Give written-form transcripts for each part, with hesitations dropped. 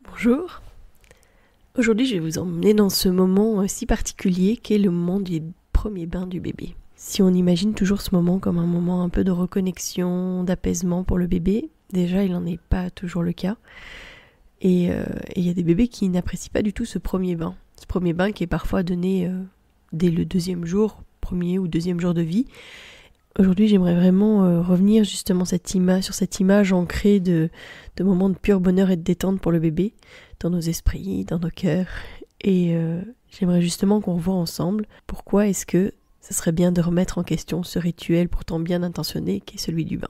Bonjour, aujourd'hui je vais vous emmener dans ce moment si particulier qu'est le moment du premier bain du bébé. Si on imagine toujours ce moment comme un moment un peu de reconnexion, d'apaisement pour le bébé, déjà il n'en est pas toujours le cas. Et il y a des bébés qui n'apprécient pas du tout ce premier bain. Ce premier bain qui est parfois donné dès le premier ou deuxième jour de vie. Aujourd'hui, j'aimerais vraiment revenir justement sur cette image ancrée de moments de pur bonheur et de détente pour le bébé, dans nos esprits, dans nos cœurs. Et j'aimerais justement qu'on revoie ensemble pourquoi est-ce que ce serait bien de remettre en question ce rituel pourtant bien intentionné qu'est celui du bain.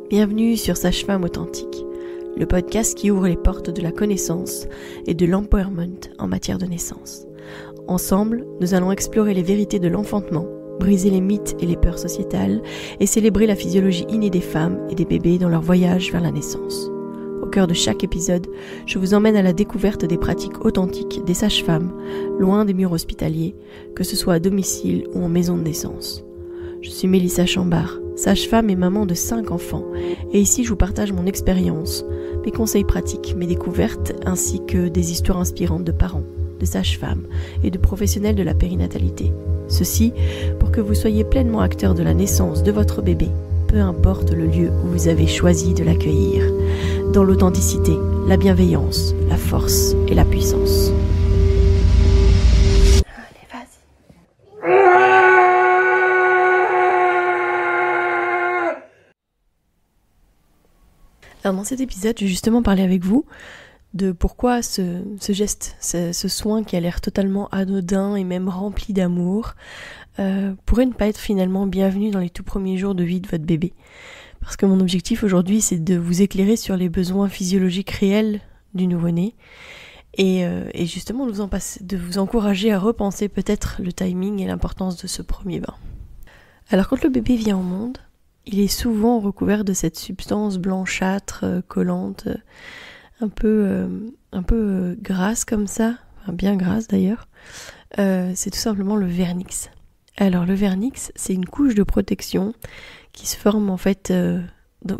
Bienvenue sur Sage-Femme Authentique, le podcast qui ouvre les portes de la connaissance et de l'empowerment en matière de naissance. Ensemble, nous allons explorer les vérités de l'enfantement, briser les mythes et les peurs sociétales et célébrer la physiologie innée des femmes et des bébés dans leur voyage vers la naissance. Au cœur de chaque épisode, je vous emmène à la découverte des pratiques authentiques des sages-femmes, loin des murs hospitaliers, que ce soit à domicile ou en maison de naissance. Je suis Mélissa Chambard, sage-femme et maman de 5 enfants, et ici je vous partage mon expérience, mes conseils pratiques, mes découvertes, ainsi que des histoires inspirantes de parents, de sages-femmes et de professionnels de la périnatalité. Ceci pour que vous soyez pleinement acteur de la naissance de votre bébé, peu importe le lieu où vous avez choisi de l'accueillir, dans l'authenticité, la bienveillance, la force et la puissance. Allez, vas-y. Alors dans cet épisode, je vais justement parler avec vous de pourquoi ce geste, ce soin qui a l'air totalement anodin et même rempli d'amour, pourrait ne pas être finalement bienvenu dans les tout premiers jours de vie de votre bébé. Parce que mon objectif aujourd'hui, c'est de vous éclairer sur les besoins physiologiques réels du nouveau-né et justement de vous encourager à repenser peut-être le timing et l'importance de ce premier bain. Alors quand le bébé vient au monde, il est souvent recouvert de cette substance blanchâtre, collante, un peu grasse comme ça, enfin bien grasse d'ailleurs. C'est tout simplement le vernix. Alors le vernix, c'est une couche de protection qui se forme en fait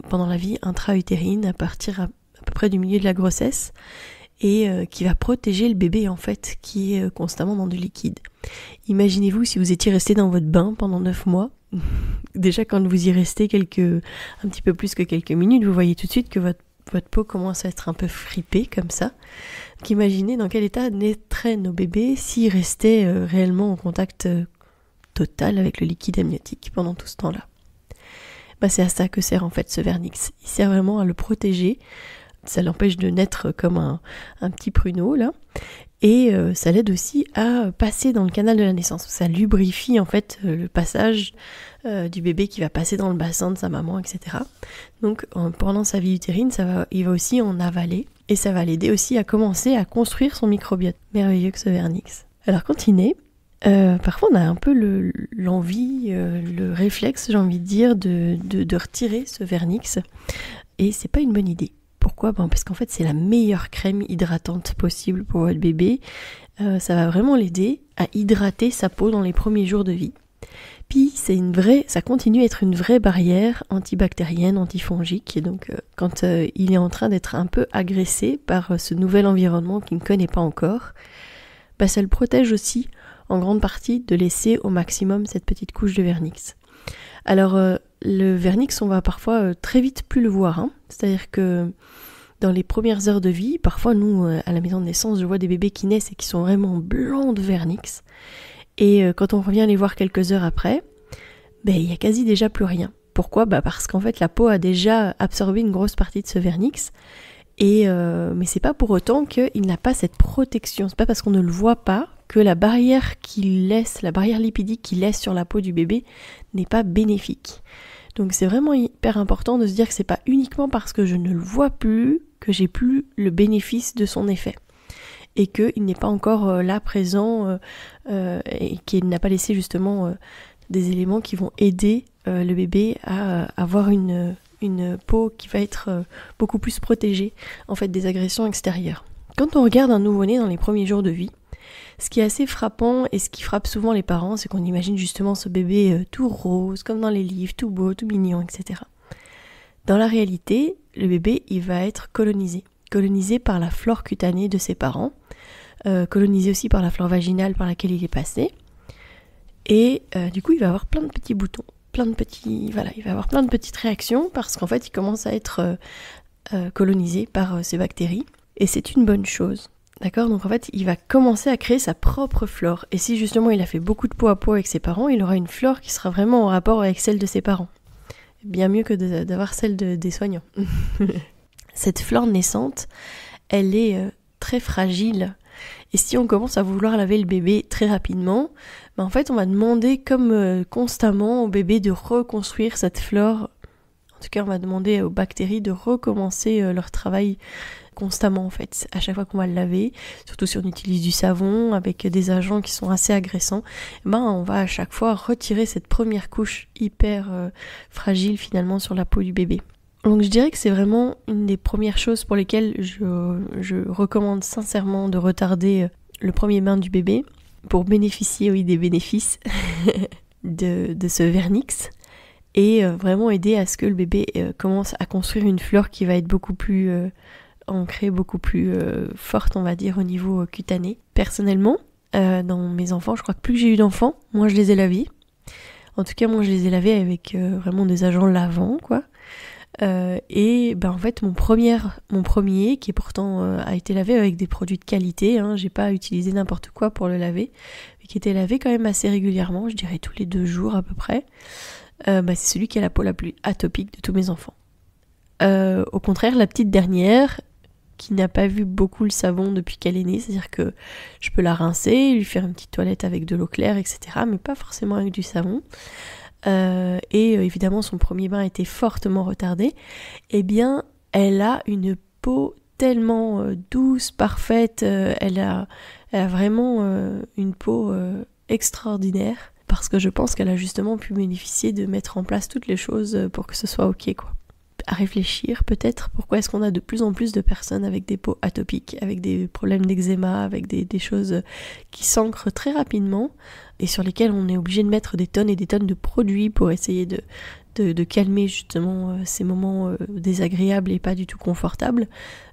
pendant la vie intra-utérine à partir à peu près du milieu de la grossesse et qui va protéger le bébé en fait qui est constamment dans du liquide. Imaginez-vous si vous étiez resté dans votre bain pendant 9 mois. Déjà quand vous y restez un petit peu plus que quelques minutes, vous voyez tout de suite que votre peau commence à être un peu fripée comme ça. Donc imaginez dans quel état naîtraient nos bébés s'ils restaient réellement en contact total avec le liquide amniotique pendant tout ce temps-là. C'est à ça que sert en fait ce vernix. Il sert vraiment à le protéger. Ça l'empêche de naître comme un petit pruneau là. Et ça l'aide aussi à passer dans le canal de la naissance. Ça lubrifie en fait le passage du bébé qui va passer dans le bassin de sa maman, etc. Donc pendant sa vie utérine, il va aussi en avaler et ça va l'aider aussi à commencer à construire son microbiote. Merveilleux que ce vernix. Alors quand il naît, parfois on a un peu l'envie, le réflexe, j'ai envie de dire, de retirer ce vernix et c'est pas une bonne idée. Pourquoi ? Parce qu'en fait c'est la meilleure crème hydratante possible pour votre bébé. Ça va vraiment l'aider à hydrater sa peau dans les premiers jours de vie. Puis ça continue à être une vraie barrière antibactérienne, antifongique. Et donc quand il est en train d'être un peu agressé par ce nouvel environnement qu'il ne connaît pas encore, ça le protège aussi en grande partie de laisser au maximum cette petite couche de vernix. Alors le vernix, on va parfois très vite plus le voir, c'est-à-dire que dans les premières heures de vie, parfois nous à la maison de naissance, je vois des bébés qui naissent et qui sont vraiment blancs de vernix, et quand on revient les voir quelques heures après, il y a quasi déjà plus rien. Pourquoi ? Parce qu'en fait la peau a déjà absorbé une grosse partie de ce vernix, mais c'est pas pour autant qu'il n'a pas cette protection, c'est pas parce qu'on ne le voit pas que la barrière lipidique qu'il laisse sur la peau du bébé n'est pas bénéfique. Donc c'est vraiment hyper important de se dire que c'est pas uniquement parce que je ne le vois plus que j'ai plus le bénéfice de son effet. Et qu'il n'est pas encore là présent et qu'il n'a pas laissé justement des éléments qui vont aider le bébé à avoir une peau qui va être beaucoup plus protégée en fait des agressions extérieures. Quand on regarde un nouveau-né dans les premiers jours de vie, Ce qui est assez frappant et ce qui frappe souvent les parents, c'est qu'on imagine justement ce bébé tout rose, comme dans les livres, tout beau, tout mignon, etc. Dans la réalité, le bébé, il va être colonisé par la flore cutanée de ses parents, colonisé aussi par la flore vaginale par laquelle il est passé, et du coup, il va avoir plein de petits boutons, il va avoir plein de petites réactions parce qu'en fait, il commence à être colonisé par ces bactéries, et c'est une bonne chose. D'accord, donc en fait, il va commencer à créer sa propre flore. Et si justement il a fait beaucoup de peau à peau avec ses parents, il aura une flore qui sera vraiment en rapport avec celle de ses parents. Bien mieux que d'avoir celle des soignants. Cette flore naissante, elle est très fragile. Et si on commence à vouloir laver le bébé très rapidement, en fait, on va demander comme constamment au bébé de reconstruire cette flore. En tout cas, on va demander aux bactéries de recommencer leur travail constamment en fait, à chaque fois qu'on va le laver, surtout si on utilise du savon avec des agents qui sont assez agressants, on va à chaque fois retirer cette première couche hyper fragile finalement sur la peau du bébé. Donc je dirais que c'est vraiment une des premières choses pour lesquelles je recommande sincèrement de retarder le premier bain du bébé pour bénéficier des bénéfices de ce vernix et vraiment aider à ce que le bébé commence à construire une flore qui va être beaucoup plus ancrée, beaucoup plus forte, on va dire, au niveau cutané. Personnellement, dans mes enfants, je crois que plus j'ai eu d'enfants, moins je les ai lavés. En tout cas, moi, je les ai lavés avec vraiment des agents lavants, quoi. En fait, mon premier, qui pourtant a été lavé avec des produits de qualité, j'ai pas utilisé n'importe quoi pour le laver, mais qui était lavé quand même assez régulièrement, je dirais tous les 2 jours à peu près, c'est celui qui a la peau la plus atopique de tous mes enfants. Au contraire, la petite dernière, qui n'a pas vu beaucoup le savon depuis qu'elle est née, c'est-à-dire que je peux la rincer, lui faire une petite toilette avec de l'eau claire, etc., mais pas forcément avec du savon. Évidemment, son premier bain était fortement retardé. Eh bien, elle a une peau tellement douce, parfaite, elle a vraiment une peau extraordinaire, parce que je pense qu'elle a justement pu bénéficier de mettre en place toutes les choses pour que ce soit ok, quoi. À réfléchir peut-être pourquoi est-ce qu'on a de plus en plus de personnes avec des peaux atopiques, avec des problèmes d'eczéma, avec des choses qui s'ancrent très rapidement et sur lesquelles on est obligé de mettre des tonnes et des tonnes de produits pour essayer de calmer justement ces moments désagréables et pas du tout confortables,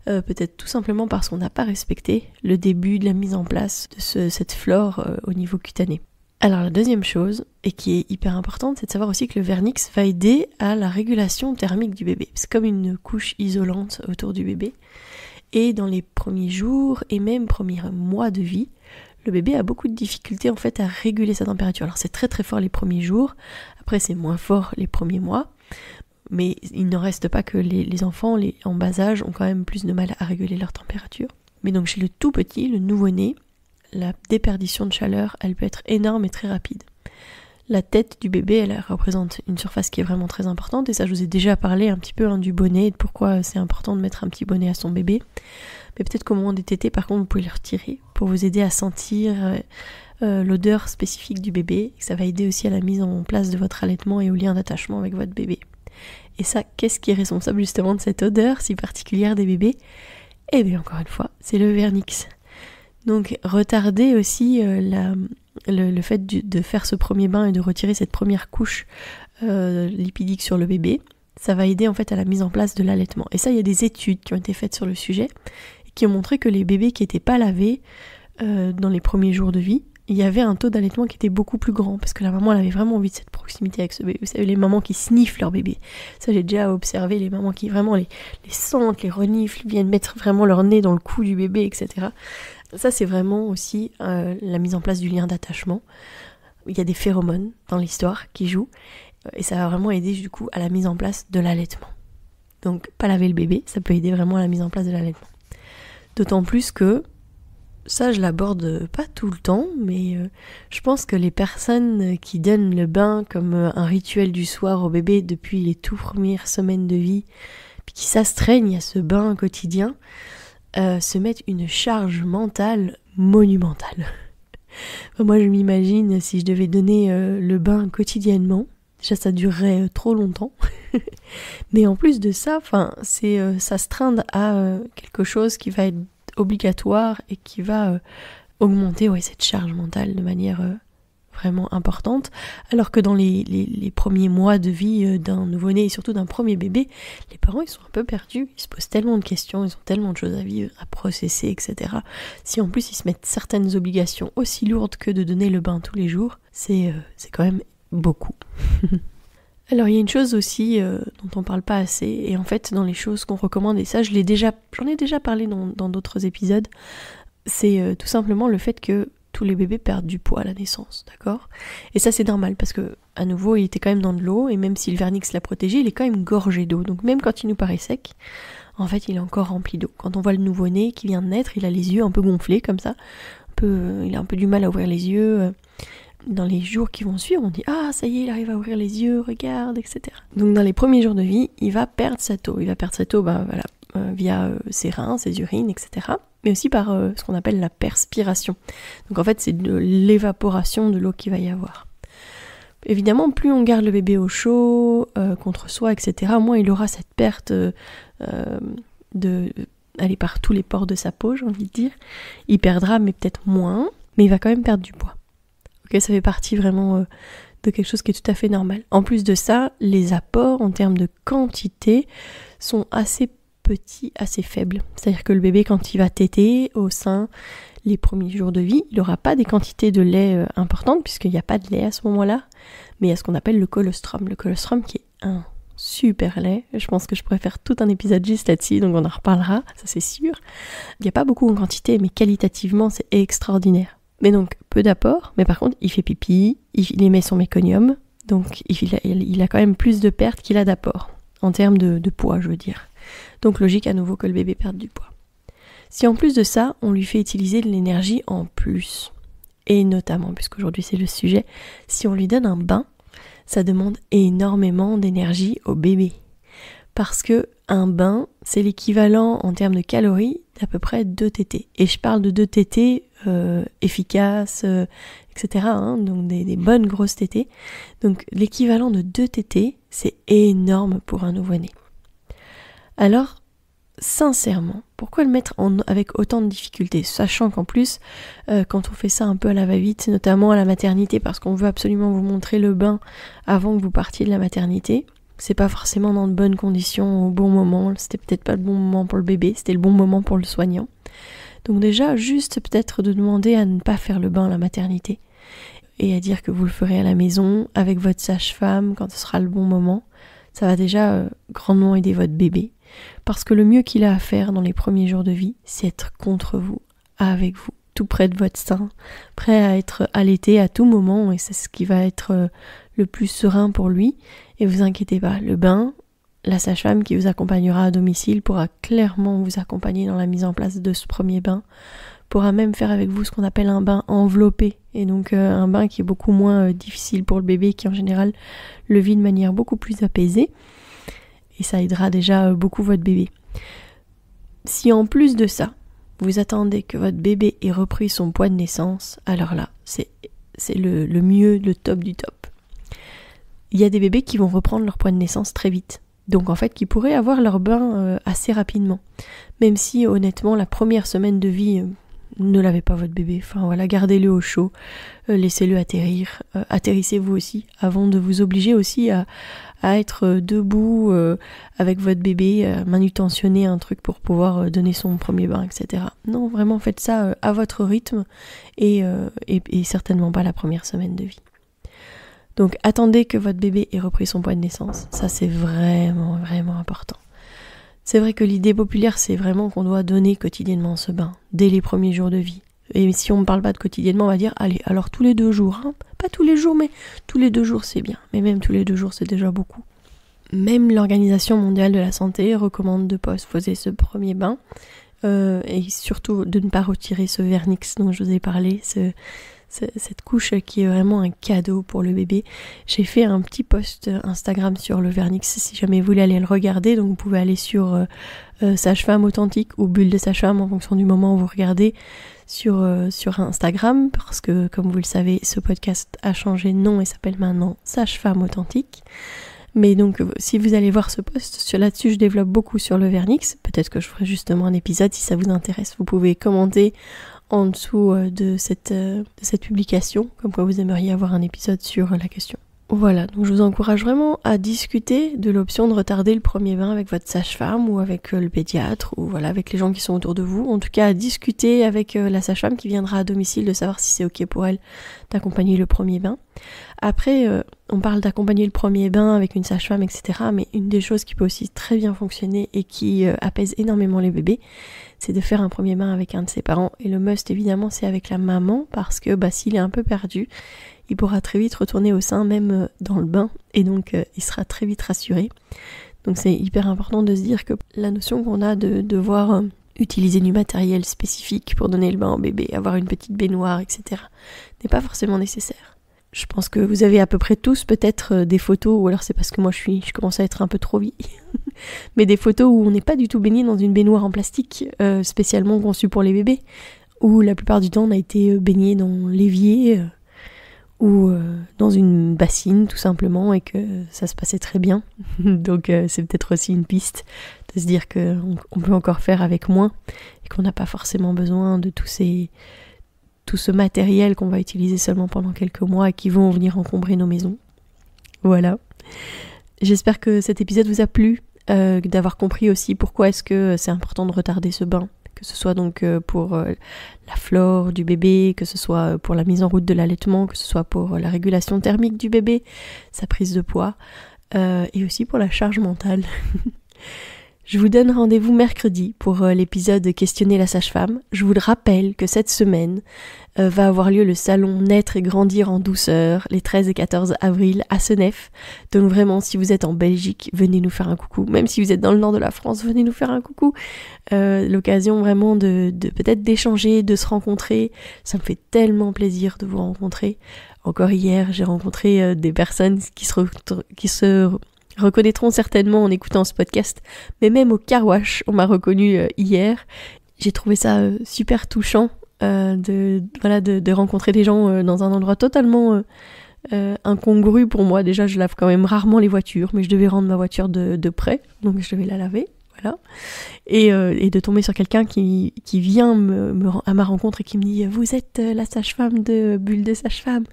peut-être tout simplement parce qu'on n'a pas respecté le début de la mise en place de cette flore au niveau cutané. Alors la deuxième chose, et qui est hyper importante, c'est de savoir aussi que le vernix va aider à la régulation thermique du bébé. C'est comme une couche isolante autour du bébé. Et dans les premiers jours et même premiers mois de vie, le bébé a beaucoup de difficultés en fait à réguler sa température. Alors c'est très très fort les premiers jours, après c'est moins fort les premiers mois, mais il n'en reste pas que les enfants en bas âge ont quand même plus de mal à réguler leur température. Mais donc chez le tout petit, le nouveau-né, la déperdition de chaleur, elle peut être énorme et très rapide. La tête du bébé, elle représente une surface qui est vraiment très importante, et ça je vous ai déjà parlé un petit peu du bonnet, et de pourquoi c'est important de mettre un petit bonnet à son bébé. Mais peut-être qu'au moment des tétés, par contre, vous pouvez le retirer pour vous aider à sentir l'odeur spécifique du bébé, et ça va aider aussi à la mise en place de votre allaitement et au lien d'attachement avec votre bébé. Et ça, qu'est-ce qui est responsable justement de cette odeur si particulière des bébés ? Eh bien encore une fois, c'est le vernix. Donc retarder aussi le fait de faire ce premier bain et de retirer cette première couche lipidique sur le bébé, ça va aider en fait à la mise en place de l'allaitement. Et ça, il y a des études qui ont été faites sur le sujet et qui ont montré que les bébés qui n'étaient pas lavés dans les premiers jours de vie, il y avait un taux d'allaitement qui était beaucoup plus grand parce que la maman elle avait vraiment envie de cette proximité avec ce bébé. Vous savez, les mamans qui sniffent leur bébé, ça j'ai déjà observé, les mamans qui vraiment les sentent, les reniflent, viennent mettre vraiment leur nez dans le cou du bébé, etc. Ça c'est vraiment aussi la mise en place du lien d'attachement. Il y a des phéromones dans l'histoire qui jouent et ça va vraiment aider du coup à la mise en place de l'allaitement. Donc pas laver le bébé, ça peut aider vraiment à la mise en place de l'allaitement. D'autant plus que ça, je l'aborde pas tout le temps, mais je pense que les personnes qui donnent le bain comme un rituel du soir au bébé depuis les toutes premières semaines de vie, puis qui s'astreignent à ce bain quotidien, se mettent une charge mentale monumentale. Moi, je m'imagine si je devais donner le bain quotidiennement, déjà ça durerait trop longtemps, mais en plus de ça, c'est s'astreindre à quelque chose qui va être obligatoire et qui va augmenter cette charge mentale de manière vraiment importante, alors que dans les premiers mois de vie d'un nouveau-né et surtout d'un premier bébé, les parents ils sont un peu perdus, ils se posent tellement de questions, ils ont tellement de choses à vivre, à processer, etc. Si en plus ils se mettent certaines obligations aussi lourdes que de donner le bain tous les jours, c'est quand même beaucoup. Alors il y a une chose aussi dont on parle pas assez, et en fait dans les choses qu'on recommande, et ça j'en ai déjà parlé dans d'autres épisodes, c'est tout simplement le fait que tous les bébés perdent du poids à la naissance, d'accord ? Et ça c'est normal parce que à nouveau il était quand même dans de l'eau, et même si le vernix l'a protégé, il est quand même gorgé d'eau, donc même quand il nous paraît sec, en fait il est encore rempli d'eau. Quand on voit le nouveau-né qui vient de naître, il a les yeux un peu gonflés comme ça, il a un peu du mal à ouvrir les yeux. Dans les jours qui vont suivre, on dit « Ah, ça y est, il arrive à ouvrir les yeux, regarde, etc. » Donc dans les premiers jours de vie, il va perdre cette eau. Il va perdre cette eau via ses reins, ses urines, etc. Mais aussi par ce qu'on appelle la perspiration. Donc en fait, c'est de l'évaporation de l'eau qu'il va y avoir. Évidemment, plus on garde le bébé au chaud, contre soi, etc., moins il aura cette perte par tous les pores de sa peau, j'ai envie de dire. Il perdra, mais peut-être moins, mais il va quand même perdre du poids. Ok, ça fait partie vraiment de quelque chose qui est tout à fait normal. En plus de ça, les apports en termes de quantité sont assez petits, assez faibles. C'est-à-dire que le bébé, quand il va téter au sein les premiers jours de vie, il n'aura pas des quantités de lait importantes, puisqu'il n'y a pas de lait à ce moment-là, mais il y a ce qu'on appelle le colostrum. Le colostrum qui est un super lait. Je pense que je pourrais faire tout un épisode juste là-dessus, donc on en reparlera, ça c'est sûr. Il n'y a pas beaucoup en quantité, mais qualitativement, c'est extraordinaire. Mais donc, peu d'apport, mais par contre, il fait pipi, il émet son méconium, donc il a quand même plus de pertes qu'il a d'apport, en termes de poids, je veux dire. Donc logique à nouveau que le bébé perde du poids. Si en plus de ça, on lui fait utiliser de l'énergie en plus, et notamment, puisqu'aujourd'hui c'est le sujet, si on lui donne un bain, ça demande énormément d'énergie au bébé. Parce que un bain, c'est l'équivalent en termes de calories d'à peu près 2 tétés. Et je parle de 2 tétés efficaces, etc. Donc des bonnes grosses tétés. Donc l'équivalent de 2 tétés, c'est énorme pour un nouveau-né. Alors, sincèrement, pourquoi le mettre avec autant de difficultés ? Sachant qu'en plus, quand on fait ça un peu à la va-vite, notamment à la maternité, parce qu'on veut absolument vous montrer le bain avant que vous partiez de la maternité, c'est pas forcément dans de bonnes conditions au bon moment, c'était peut-être pas le bon moment pour le bébé, c'était le bon moment pour le soignant. Donc déjà, juste peut-être de demander à ne pas faire le bain à la maternité et à dire que vous le ferez à la maison avec votre sage-femme quand ce sera le bon moment, ça va déjà grandement aider votre bébé. Parce que le mieux qu'il a à faire dans les premiers jours de vie, c'est être contre vous, avec vous, tout près de votre sein, prêt à être allaité à tout moment, et c'est ce qui va être le plus serein pour lui. Et vous inquiétez pas, le bain, la sage-femme qui vous accompagnera à domicile pourra clairement vous accompagner dans la mise en place de ce premier bain, pourra même faire avec vous ce qu'on appelle un bain enveloppé, et donc un bain qui est beaucoup moins difficile pour le bébé, qui en général le vit de manière beaucoup plus apaisée, et ça aidera déjà beaucoup votre bébé. Si en plus de ça, vous attendez que votre bébé ait repris son poids de naissance, alors là, c'est le mieux, le top du top. Il y a des bébés qui vont reprendre leur poids de naissance très vite. Donc en fait, qui pourraient avoir leur bain assez rapidement. Même si honnêtement, la première semaine de vie, ne lavez pas votre bébé. Enfin voilà, gardez-le au chaud, laissez-le atterrir. Atterrissez-vous aussi, avant de vous obliger aussi à être debout avec votre bébé, manutentionner un truc pour pouvoir donner son premier bain, etc. Non, vraiment faites ça à votre rythme et certainement pas la première semaine de vie. Donc attendez que votre bébé ait repris son poids de naissance, ça c'est vraiment vraiment important. C'est vrai que l'idée populaire c'est vraiment qu'on doit donner quotidiennement ce bain, dès les premiers jours de vie. Et si on ne parle pas de quotidiennement, on va dire, allez, alors tous les 2 jours, pas tous les jours, mais tous les 2 jours c'est bien, mais même tous les 2 jours c'est déjà beaucoup. Même l'Organisation mondiale de la santé recommande de poser ce premier bain, et surtout de ne pas retirer ce vernix dont je vous ai parlé, cette couche qui est vraiment un cadeau pour le bébé. J'ai fait un petit post Instagram sur le vernix si jamais vous voulez aller le regarder, donc vous pouvez aller sur Sage-Femme Authentique ou Bulle de Sage-Femme en fonction du moment où vous regardez sur Instagram, parce que comme vous le savez, ce podcast a changé de nom et s'appelle maintenant Sage-Femme Authentique. Mais donc si vous allez voir ce post, là-dessus je développe beaucoup sur le vernix. Peut-être que je ferai justement un épisode si ça vous intéresse. Vous pouvez commenter en dessous de cette publication, comme quoi vous aimeriez avoir un épisode sur la question. Voilà, donc je vous encourage vraiment à discuter de l'option de retarder le premier bain avec votre sage-femme ou avec le pédiatre ou voilà avec les gens qui sont autour de vous. En tout cas, à discuter avec la sage-femme qui viendra à domicile de savoir si c'est ok pour elle d'accompagner le premier bain. Après, on parle d'accompagner le premier bain avec une sage-femme, etc. Mais une des choses qui peut aussi très bien fonctionner et qui apaise énormément les bébés, c'est de faire un premier bain avec un de ses parents. Et le must, évidemment, c'est avec la maman parce que s'il est un peu perdu, il pourra très vite retourner au sein, même dans le bain, et donc il sera très vite rassuré. Donc c'est hyper important de se dire que la notion qu'on a de devoir utiliser du matériel spécifique pour donner le bain au bébé, avoir une petite baignoire, etc., n'est pas forcément nécessaire. Je pense que vous avez à peu près tous peut-être des photos, ou alors c'est parce que moi je commence à être un peu trop vieille, mais des photos où on n'est pas du tout baigné dans une baignoire en plastique spécialement conçue pour les bébés, où la plupart du temps on a été baigné dans l'évier, ou dans une bassine tout simplement et que ça se passait très bien. Donc c'est peut-être aussi une piste de se dire qu'on peut encore faire avec moins et qu'on n'a pas forcément besoin de tout ce matériel qu'on va utiliser seulement pendant quelques mois et qui vont venir encombrer nos maisons. Voilà. J'espère que cet épisode vous a plu, d'avoir compris aussi pourquoi est-ce que c'est important de retarder ce bain. Que ce soit donc pour la flore du bébé, que ce soit pour la mise en route de l'allaitement, que ce soit pour la régulation thermique du bébé, sa prise de poids, et aussi pour la charge mentale. Je vous donne rendez-vous mercredi pour l'épisode Questionner la sage-femme. Je vous le rappelle que cette semaine va avoir lieu le salon Naître et grandir en douceur, les 13 et 14 avril à Senef. Donc vraiment, si vous êtes en Belgique, venez nous faire un coucou. Même si vous êtes dans le nord de la France, venez nous faire un coucou. L'occasion vraiment de peut-être d'échanger, de se rencontrer. Ça me fait tellement plaisir de vous rencontrer. Encore hier, j'ai rencontré des personnes qui se reconnaîtront certainement en écoutant ce podcast, mais même au car wash, on m'a reconnu hier. J'ai trouvé ça super touchant de rencontrer des gens dans un endroit totalement incongru pour moi. Déjà, je lave quand même rarement les voitures, mais je devais rendre ma voiture de près, donc je devais la laver. Voilà. Et de tomber sur quelqu'un qui vient à ma rencontre et qui me dit « Vous êtes la sage-femme de Bulle de Sage-Femme ».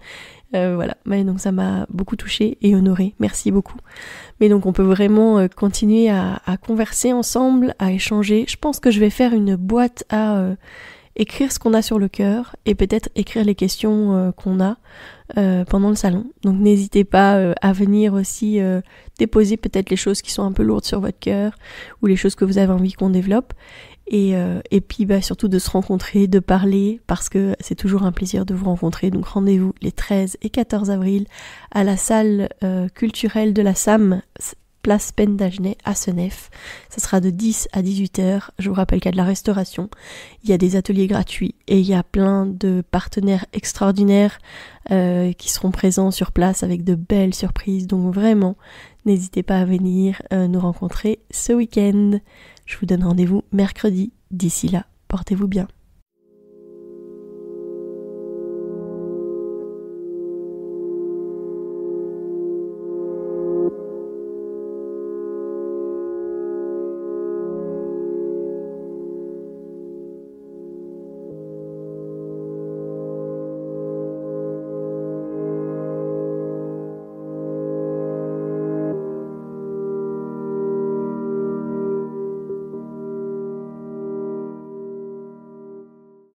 Voilà, mais donc ça m'a beaucoup touchée et honorée, merci beaucoup. Mais donc on peut vraiment continuer à converser ensemble, à échanger. Je pense que je vais faire une boîte à écrire ce qu'on a sur le cœur et peut-être écrire les questions qu'on a pendant le salon. Donc n'hésitez pas à venir aussi déposer peut-être les choses qui sont un peu lourdes sur votre cœur ou les choses que vous avez envie qu'on développe. Et puis surtout de se rencontrer, de parler, parce que c'est toujours un plaisir de vous rencontrer. Donc rendez-vous les 13 et 14 avril à la salle culturelle de la SAM, place Pendagenet à Senef. Ça sera de 10 à 18h. Je vous rappelle qu'il y a de la restauration, il y a des ateliers gratuits et il y a plein de partenaires extraordinaires qui seront présents sur place avec de belles surprises. Donc vraiment, n'hésitez pas à venir nous rencontrer ce week-end. Je vous donne rendez-vous mercredi. D'ici là, portez-vous bien.